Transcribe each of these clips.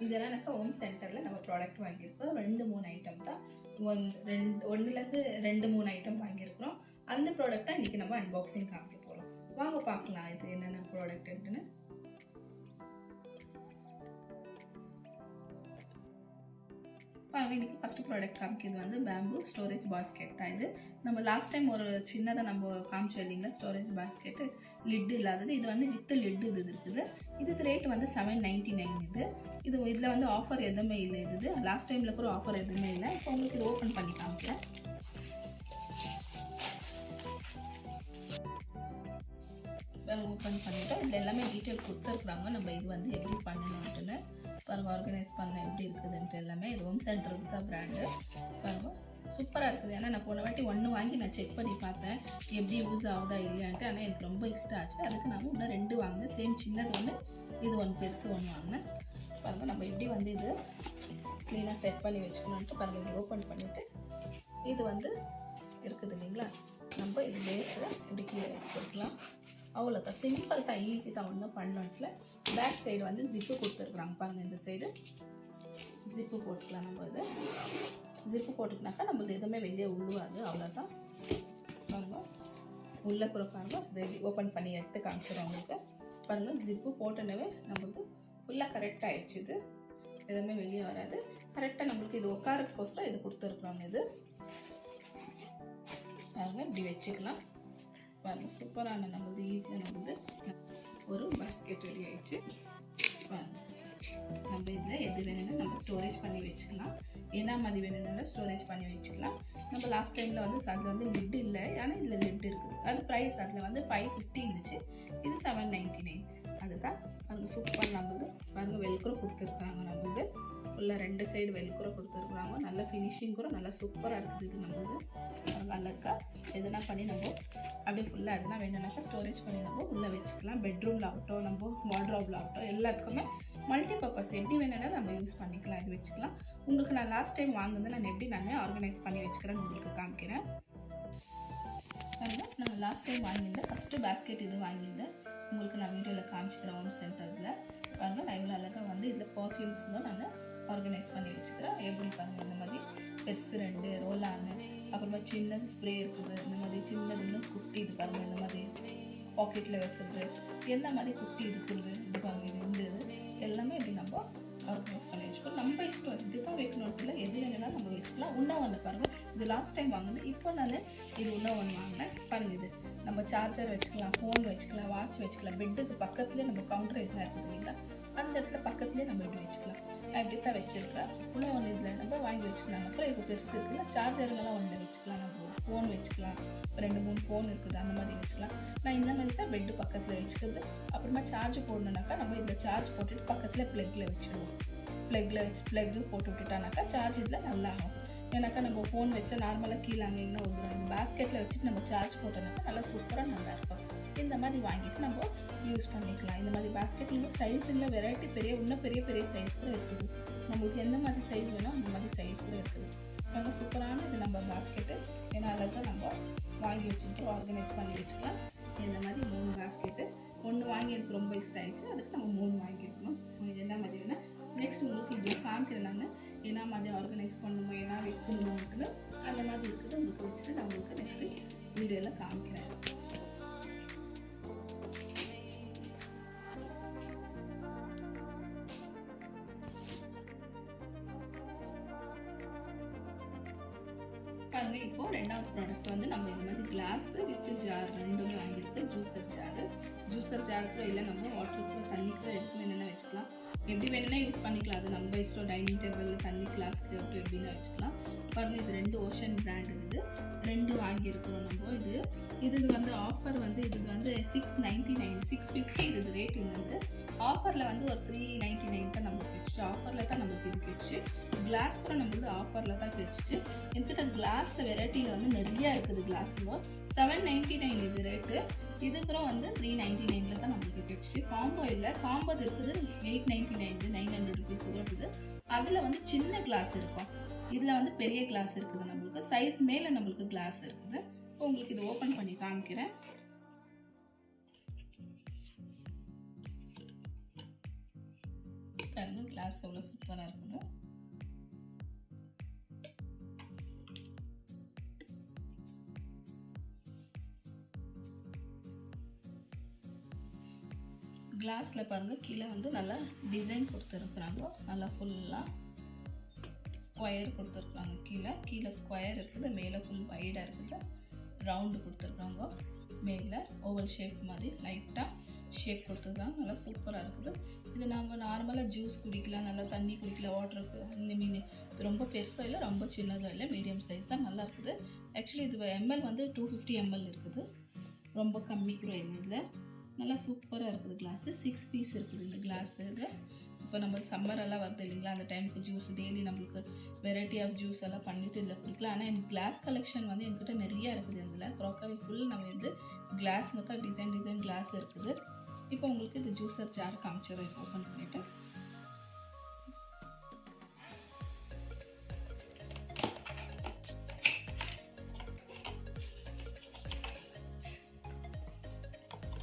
இதெல்லாம் எனக்கு ஹோம் சென்டரில் நம்ம ப்ராடக்ட் வாங்கியிருக்கோம். 2-3 ஐட்டம் தான், ஒன்றுலேருந்து 2-3 ஐட்டம் வாங்கியிருக்கிறோம். அந்த ப்ராடக்ட் தான் இன்றைக்கி நம்ம அன்பாக்சிங் காமிக்க போகிறோம். வாங்க பார்க்கலாம் இது என்னென்ன ப்ராடக்ட்னு. பாருங்க, இன்றைக்கி ஃபஸ்ட்டு ப்ராடக்ட் காமிக்கிறது வந்து பேம்பு ஸ்டோரேஜ் பாஸ்கெட் தான். இது நம்ம லாஸ்ட் டைம் ஒரு சின்னதாக நம்ம காமிச்சோம் இல்லைங்களா, ஸ்டோரேஜ் பாஸ்கெட்டு லிட்டு இல்லாதது. இது வந்து வித் லிட்டு இது இருக்குது. இது ரேட் வந்து 799. இதில் வந்து ஆஃபர் எதுவுமே இல்லை. இது லாஸ்ட் டைமில் கூட ஆஃபர் எதுவுமே இல்லை. இப்போ உங்களுக்கு இது ஓப்பன் பண்ணி காமிக்கிறேன். ஓப்பன் பண்ணிவிட்டோம். இதில் எல்லாமே டீட்டெயில் கொடுத்துருக்குறாங்க, நம்ம இது வந்து எப்படி பண்ணணுன்ட்டுன்னு. பாருங்கள், ஆர்கனைஸ் பண்ண எப்படி இருக்குதுன்ட்டு எல்லாமே. இது ஹோம் சென்டர் தான் பிராண்டு. பாருங்கள், சூப்பராக இருக்குது. ஏன்னா நான் போன வாட்டி ஒன்று வாங்கி நான் செக் பண்ணி பார்த்தேன் எப்படி யூஸ் ஆகுதா இல்லையான்ட்டு. ஆனால் எனக்கு ரொம்ப இஷ்டம் ஆச்சு. அதுக்கு நான் இன்னும் 2 வாங்கினேன். சேம் சின்னது ஒன்று, இது ஒன்று பெருசு ஒன்று வாங்கினேன். பாருங்கள், நம்ம எப்படி வந்து இது க்ளீனாக செட் பண்ணி வச்சுக்கணுன்ட்டு. பாருங்கள், இது ஓப்பன் பண்ணிவிட்டு இது வந்து இருக்குது இல்லைங்களா, நம்ம இது பேஸில் இப்படி கீழே வச்சுருக்கலாம். அவ்வளோதான், சிம்பிள் தான், ஈஸி தான், ஒன்றும் பண்ணல. பேக் சைடு வந்து ஜிப்பு கொடுத்துருக்குறாங்க. பாருங்கள், இந்த சைடு ஜிப்பு போட்டுக்கலாம். நம்ம இது ஜிப்பு போட்டுக்கினாக்கா நம்மளுக்கு எதுவுமே வெளியே உழுவாது. அவ்வளோதான். பாருங்கள், உள்ளே கூட பாருங்கள், இதை ஓப்பன் பண்ணி எடுத்து காமிச்சிடும் உங்களுக்கு. பாருங்கள், ஜிப்பு போட்டனவே நம்மளுக்கு ஃபுல்லாக கரெக்டாக ஆகிடுச்சு. இது எதுவுமே வெளியே வராது. கரெக்டாக நம்மளுக்கு இது உட்காரத்துக்கோசரம் இது கொடுத்துருக்குறாங்க. இது பாருங்கள், இப்படி வச்சுக்கலாம். பாருங்கள், சூப்பரான நம்மளுது ஈஸியாக நம்மளுது ஒரு பாஸ்கெட் ரெடி ஆகிடுச்சு. பாருங்கள், நம்ம இதில் எது வேணும்னா நம்ம ஸ்டோரேஜ் பண்ணி வச்சுக்கலாம். என்ன மாதிரி வேணும்னாலும் ஸ்டோரேஜ் பண்ணி வச்சுக்கலாம். நம்ம லாஸ்ட் டைமில் வந்து அதில் வந்து லிட் இல்லை, ஆனால் இதில் லிட் இருக்குது. அது ப்ரைஸ் அதில் வந்து 550 இருந்துச்சு. இது 799. அதுதான். பாருங்கள், சூப்பர் நம்மளுது. பாருங்கள், வெல்க்ரோ கொடுத்துருக்குறாங்க. நம்மளுது ஃபுல்லாக 2 சைடு வெல்க்ரோ கொடுத்துருக்குறாங்க. நல்ல ஃபினிஷிங் கூட நல்லா சூப்பராக இருக்குது. இது நம்மளுது அழகா எதுனா பண்ணி நம்ம அப்படியே ஃபுல்லாக எதுனா வேணும்னாக்கா ஸ்டோரேஜ் பண்ணி நம்ம உள்ளே வச்சுக்கலாம். பெட்ரூமில் ஆகட்டும், நம்ம வார்ட்ரோபில் ஆகட்டும், எல்லாத்துக்குமே மல்டி பர்பஸ் எப்படி வேணும்னா நம்ம யூஸ் பண்ணிக்கலாம். இது வச்சுக்கலாம். உங்களுக்கு நான் லாஸ்ட் டைம் வாங்குனது நான் எப்படி ஆர்கனைஸ் பண்ணி வச்சுக்கிறேன்னு உங்களுக்கு காமிக்கிறேன். பாருங்கள், நான் லாஸ்ட் டைம் வாங்கியிருந்தேன் ஃபஸ்ட்டு பாஸ்கெட் இது வாங்கியிருந்தேன். உங்களுக்கு நான் வீடியோவில் காமிச்சிக்கிறேன் ஹோம் சென்டரில். பாருங்கள், நான் இவ்வளோ அழகாக வந்து இதில் பர்ஃப்யூம்ஸ் தான் நான் ஆர்கனைஸ் பண்ணி வச்சுக்கிறேன். எப்படி பாருங்கள், இந்த மாதிரி பெருசு 2 ரோலானு, அப்புறமா சின்னது ஸ்ப்ரே இருக்குது. இந்த மாதிரி சின்னது இன்னும் குட்டி இது பாருங்கள், இந்த மாதிரி பாக்கெட்டில் வைக்கிறது, எல்லா மாதிரி குட்டி இருக்குது. இது பாருங்கள், இது இந்த இது எல்லாமே இப்படி நம்ம ஆர்கனைஸ் பண்ணி வச்சுக்கணும். நம்ம இஷ்டம், இது தான் வைக்கணும் இல்லை, எது வேணும்னா நம்ம வச்சுக்கலாம். இன்னும் ஒன்று பாருங்கள், இது லாஸ்ட் டைம் வாங்குது. இப்போ நான் இது இன்னும் ஒன்று வாங்கினேன். பாருங்கள், இது நம்ம சார்ஜர் வச்சுக்கலாம், ஃபோன் வச்சுக்கலாம், வாட்ச் வச்சுக்கலாம். பெட்டுக்கு பக்கத்துலேயே நம்ம கவுண்டர் எதுனா இருக்குது இல்லைங்களா, அந்த இடத்துல பக்கத்துலேயே நம்ம இப்படி வச்சுக்கலாம். நான் இப்படி தான் வச்சுருக்கேன். இன்னும் ஒன்று இதில் நம்ம வாங்கி வச்சுக்கலாம். அப்புறம் இப்போ பெருசு இருக்குல்ல, சார்ஜருங்கெல்லாம் ஒன்று வச்சுக்கலாம். நம்ம ஃபோன் வச்சுக்கலாம், 2-3 ஃபோன் இருக்குது, அந்த மாதிரி வச்சுக்கலாம். நான் இந்த மாதிரி தான் பெட்டு பக்கத்தில் வச்சுக்கிறது. அப்புறமா சார்ஜ் போடணுன்னாக்கா நம்ம இதில் சார்ஜ் போட்டுட்டு பக்கத்தில் ப்ளக்கில் வச்சுடுவோம். ப்ளக்கு போட்டு விட்டுட்டானாக்கா சார்ஜ் இதில் நல்லா ஆகும். ஏன்னாக்கா நம்ம ஃபோன் வச்சா நார்மலாக கீழே அங்கே இன்னும் ஒரு பாஸ்கெட்டில் வச்சுட்டு நம்ம சார்ஜ் போட்டோம்னாக்கா நல்லா சூப்பராக நல்லாயிருக்கும். இந்த மாதிரி வாங்கிட்டு நம்ம யூஸ் பண்ணிக்கலாம். இந்த மாதிரி பாஸ்கெட்லேயும் சைஸ் இல்லை, வெரைட்டி இன்னும் பெரிய சைஸ் கூட இருக்குது. நம்மளுக்கு எந்த மாதிரி சைஸ் வேணும் அந்த மாதிரி சைஸ் கூட இருக்குது. ரொம்ப சூப்பரான இது நம்ம பாஸ்கெட்டு. ஏன்னா அழகாக நம்ம வாங்கி வச்சுட்டு ஆர்கனைஸ் பண்ணி வச்சுக்கலாம். இந்த மாதிரி 3 பாஸ்கெட்டு. 1 வாங்கி எனக்கு ரொம்ப இஷ்டம் ஆகிடுச்சு. அதுக்கு நம்ம 3 வாங்கியிருக்கணும். இது என்ன மாதிரி வேணால் நெக்ஸ்ட் உங்களுக்கு இது காமிக்கிறேன். நான் என்ன மாதிரி ஆர்கனைஸ் பண்ணணுமோ, என்ன வைக்கணும்னு அந்த மாதிரி இருக்குது. உங்களுக்கு வச்சுட்டு நான் உங்களுக்கு நெக்ஸ்ட்டு வீடியோவில் காமிக்கிறேன். பாருங்கள், இப்போ 2வது ப்ராடக்ட் வந்து நம்ம இந்த மாதிரி கிளாஸ் வித் ஜார் 2மே வாங்கியிருக்கோம். ஜூஸர் ஜார் கூட இல்லை, நம்ம வாட்டருக்கு தண்ணி கூட எதுக்கு வேணும்னா வச்சுக்கலாம். எப்படி வேணும்னா யூஸ் பண்ணிக்கலாம். அது நம்ம இஷ்டம். டைனிங் டேபிளில் தண்ணி கிளாஸ்க்கு அப்படி எப்படின்னா வச்சுக்கலாம். பாருங்கள், இது 2 ஓஷன் பிராண்ட் இது 2 வாங்கியிருக்கிறோம் நம்ம. இது வந்து ஆஃபர் வந்து இது வந்து 699 650 இது ரேட். இது வந்து ஆஃபரில் வந்து ஒரு 399 தான் நமக்கு கிடச்சிச்சு. ஆஃபரில் தான் நமக்கு இது கிடச்சிச்சு. கிளாஸ் கூட நம்மளுக்கு ஆஃபரில் தான் கிடச்சிச்சு. என்கிட்ட கிளாஸில் வெரைட்டியில் வந்து நிறையா இருக்குது. கிளாஸில் 799 இது ரேட்டு. இதுக்கப்புறம் வந்து 399 தான் நம்மளுக்கு கிடச்சிச்சு. காம்போ இல்லை, காம்போ இருக்குது 899 900 rupees இருக்குது. அதில் வந்து சின்ன கிளாஸ் இருக்கும், இதில் வந்து பெரிய கிளாஸ் இருக்குது. நம்மளுக்கு சைஸ் மேலே நம்மளுக்கு கிளாஸ் இருக்குது. இப்போ உங்களுக்கு இது ஓப்பன் பண்ணி காமிக்கிறேன். பாருங்க கிளாஸ் எவ்வளோ சூப்பராக இருக்குது. கிளாஸில் பாருங்கள் கீழே வந்து நல்லா டிசைன் கொடுத்துருக்குறாங்க. நல்லா ஃபுல்லாக ஸ்கொயர் கொடுத்துருக்குறாங்க. கீழே ஸ்கொயர் இருக்குது, மேலே ஃபுல் வைடாக இருக்குது. ரவுண்டு கொடுத்துருக்குறாங்க. மேலே ஓவல் ஷேப் மாதிரி லைட்டாக ஷேப் கொடுத்துருக்காங்க. நல்லா சூப்பராக இருக்குது. இது நம்ம நார்மலாக ஜூஸ் குடிக்கலாம், நல்லா தண்ணி குடிக்கலாம், வாட்டருக்கு. மீன் ரொம்ப பெருசாக இல்லை, ரொம்ப சின்னதாக இல்லை, மீடியம் சைஸ் தான். நல்லா இருக்குது. ஆக்சுவலி இது எம்எல் வந்து 250 ml இருக்குது. ரொம்ப கம்மி கூட இல்லை. நல்லா சூப்பராக இருக்குது. கிளாஸு 6 பீஸ் இருக்குது இந்த கிளாஸு. இது இப்போ நம்ம சம்மர் எல்லாம் வருது இல்லைங்களா, அந்த டைமுக்கு ஜூஸ் டெய்லி நம்மளுக்கு வெரைட்டி ஆஃப் ஜூஸ் எல்லாம் பண்ணிவிட்டு இதில் குடிக்கலாம். ஆனால் எனக்கு கிளாஸ் கலெக்ஷன் வந்து என்கிட்ட நிறையா இருக்குது. இதில் க்ராக்கரி ஃபுல் நம்ம வந்து கிளாஸ்னு தான் டிசைன் கிளாஸ் இருக்குது. இப்போ உங்களுக்கு இது ஜூஸர் ஜார் காமிச்சிடும். இப்போ ஓப்பன் பண்ணிவிட்டு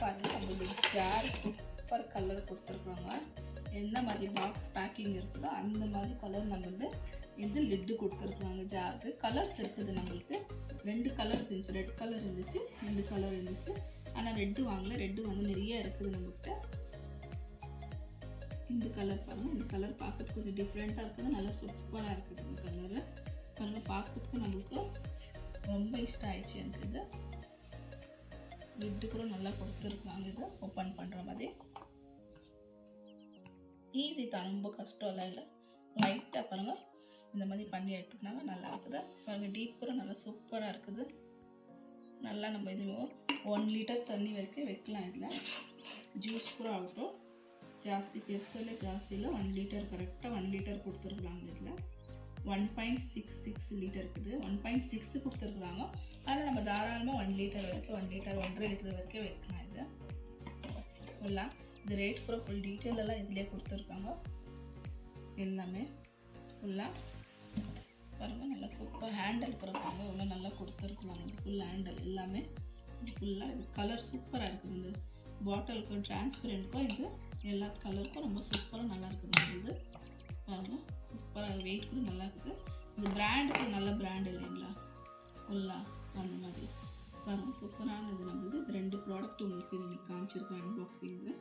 பாருங்கள். நம்மளுடைய ஜார் சூப்பர் கலர் கொடுத்துருக்குறாங்க. எந்த மாதிரி பாக்ஸ் பேக்கிங் இருக்குதோ அந்த மாதிரி கலர் நம்ம வந்து இது லிட்டு கொடுத்துருக்குறாங்க. ஜாருக்கு கலர்ஸ் இருக்குது. நம்மளுக்கு 2 கலர்ஸ் இருந்துச்சு. ரெட் கலர் இருந்துச்சு, 2 கலர் இருந்துச்சு. ஆனால் ரெட்டு வாங்கல. ரெட்டு வந்து நிறைய இருக்குது நம்மகிட்ட. இந்த கலர் பாருங்கள். இந்த கலர் பார்க்கறதுக்கு கொஞ்சம் டிஃப்ரெண்ட்டாக இருக்குது. நல்லா சூப்பராக இருக்குது இந்த கலரு. பாருங்கள், பார்க்கறதுக்கு நம்மளுக்கு ரொம்ப இஷ்டம் ஆயிடுச்சு எனக்கு. இது லிட்டு கூட நல்லா கொடுத்துருக்காங்க. இது ஓப்பன் பண்ணுற மாதிரி ஈஸி தான், ரொம்ப கஷ்டம்லாம் இல்லை. லைட்டாக பாருங்கள் இந்த மாதிரி பண்ணி எடுத்துக்கினாங்க. நல்லா இருக்குது. பாருங்கள் டீப் கூட நல்லா சூப்பராக இருக்குது. நல்லா நம்ம இது 1 லிட்டர் தண்ணி வரைக்கும் வைக்கலாம். இதில் ஜூஸ் கூட ஆகட்டும். ஜாஸ்தி பெருசில் ஜாஸ்தியில் 1 லிட்டர் கரெக்டாக 1 லிட்டர் கொடுத்துருக்குறாங்க. இதில் 1.66 லிட்டர் இருக்குது. 1.6 கொடுத்துருக்குறாங்க. ஆனால் நம்ம தாராளமாக 1 லிட்டர் வரைக்கும் 1 லிட்டர் 1.5 லிட்டர் வரைக்கும் வைக்கலாம். இது ஃபுல்லாக இது ரேட் கூட ஃபுல் டீட்டெயில் எல்லாம் இதிலே கொடுத்துருக்காங்க. எல்லாமே ஃபுல்லாக பாருங்கள். நல்லா சூப்பர் ஹேண்டில் கொடுக்குறாங்க. இவ்வளோ நல்லா கொடுத்துருக்குறாங்க. இது ஃபுல் ஹேண்டில் எல்லாமே. இது ஃபுல்லாக இது கலர் சூப்பராக இருக்குது. இந்த பாட்டிலுக்கும் டிரான்ஸ்பரண்ட்க்கும் இது எல்லா கலருக்கும் ரொம்ப சூப்பராக நல்லா இருக்குது. இது பாருங்கள் சூப்பராக. வெயிட் கூட நல்லா இருக்குது. இந்த பிராண்டுக்கு நல்ல பிராண்ட் இல்லைங்களா, ஃபுல்லாக அந்த மாதிரி பாருங்கள் சூப்பரானது. நம்மளுக்கு இது 2 ப்ராடக்ட் உங்களுக்கு இன்றைக்கி காமிச்சிருக்கோம் அன்பாக்சிங்கு.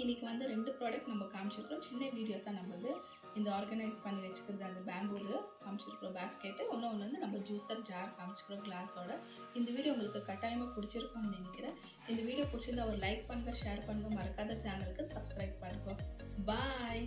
இன்றைக்கி வந்து 2 ப்ராடக்ட் நம்ம காமிச்சிருக்கிறோம். சின்ன வீடியோ தான் நம்மளது. இந்த ஆர்கனைஸ் பண்ணி வச்சுக்கிறது அந்த பேம்பூவில் காமிச்சிருக்கிறோம் பேஸ்கெட்டு. ஒன்று வந்து நம்ம ஜூஸர் ஜார் காமிச்சிக்கிறோம் கிளாஸோட. இந்த வீடியோ உங்களுக்கு கட்டாயமாக பிடிச்சிருக்கும்னு நினைக்கிறேன். இந்த வீடியோ பிடிச்சிருந்தா ஒரு லைக் பண்ணுங்கள், ஷேர் பண்ணுங்கள், மறக்காத சேனலுக்கு சப்ஸ்கிரைப் பண்ணுங்க. பாய்.